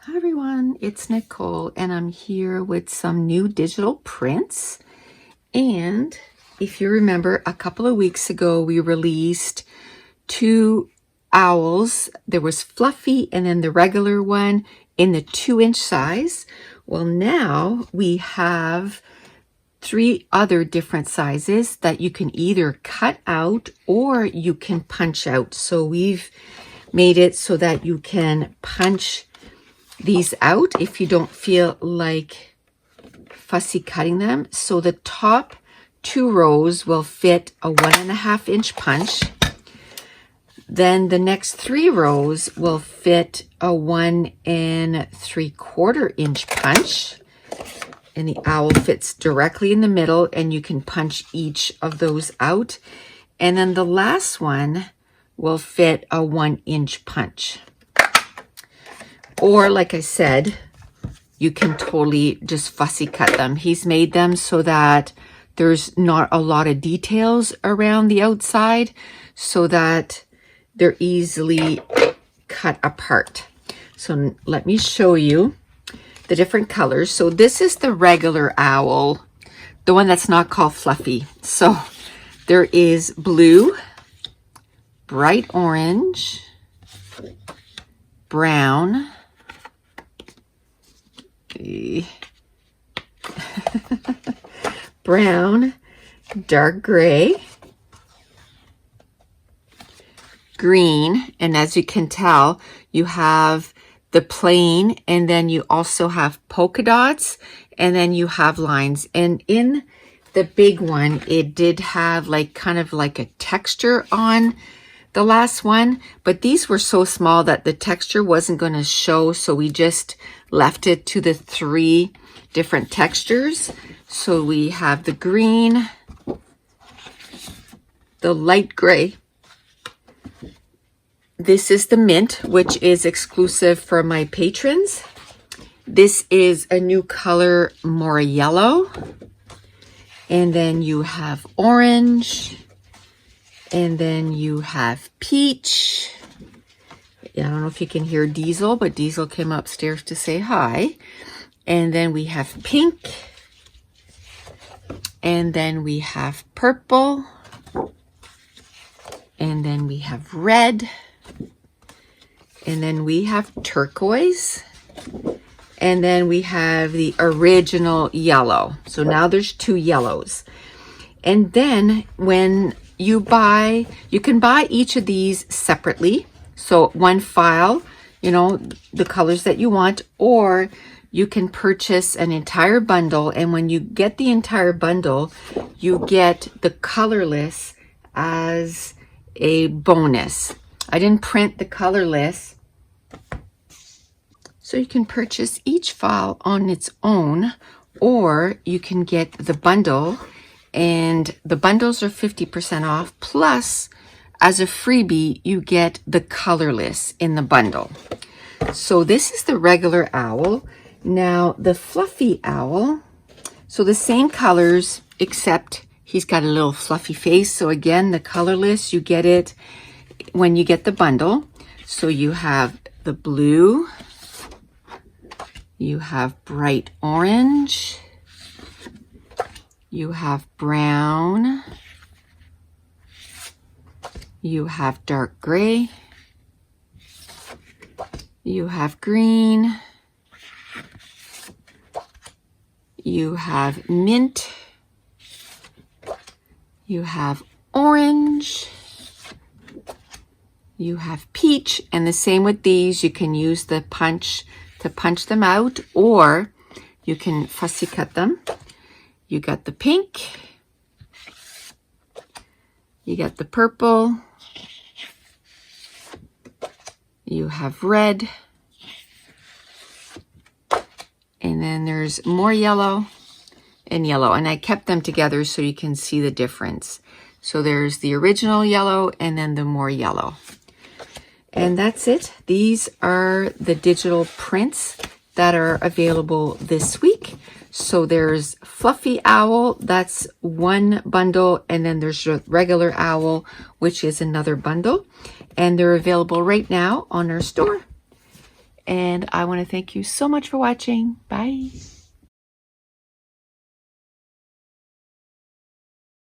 Hi everyone, it's Nicole and I'm here with some new digital prints. And if you remember, a couple of weeks ago we released two owls. There was Fluffy and then the regular one in the 2-inch size. Well, now we have 3 other different sizes that you can either cut out or you can punch out. So we've made it so that you can punch these out if you don't feel like fussy cutting them. So the top 2 rows will fit a 1.5-inch punch. Then the next 3 rows will fit a 1 3/4-inch punch. And the owl fits directly in the middle and you can punch each of those out. And then the last one will fit a 1-inch punch. Or like I said, you can totally just fussy cut them. He's made them so that there's not a lot of details around the outside so that they're easily cut apart. So let me show you the different colors. So this is the regular owl, the one that's not called Fluffy. So there is blue, bright orange, brown, brown, dark gray, green, and as you can tell, you have the plain, and then you also have polka dots, and then you have lines. And in the big one, it did have like kind of like a texture on the last one, but these were so small that the texture wasn't going to show, so we just left it to the 3 different textures. So we have the green, the light gray. This is the mint, which is exclusive for my patrons. This is a new color, more yellow. And then you have orange. And then you have peach. I don't know if you can hear Diesel, but Diesel came upstairs to say hi. And then we have pink. And then we have purple. And then we have red. And then we have turquoise. And then we have the original yellow. So now there's 2 yellows. And then when you can buy each of these separately. So one file, the colors that you want, or you can purchase an entire bundle. And when you get the entire bundle, you get the colorless as a bonus. I didn't print the colorless. So you can purchase each file on its own, or you can get the bundle. And the bundles are 50% off, plus as a freebie you get the colorless in the bundle. So this is the regular owl. Now the Fluffy owl, so the same colors except he's got a little fluffy face. So again, the colorless, you get it when you get the bundle. So you have the blue, you have bright orange, you have brown, you have dark gray, you have green, you have mint, you have orange, you have peach, and the same with these. You can use the punch to punch them out, or you can fussy cut them. You got the pink, you got the purple, you have red, and then there's more yellow and yellow. And I kept them together so you can see the difference. So there's the original yellow and then the more yellow. And that's it. These are the digital prints that are available this week. So there's Fluffy Owl, that's one bundle, and then there's a regular owl, which is another bundle. And they're available right now on our store. And I want to thank you so much for watching. Bye.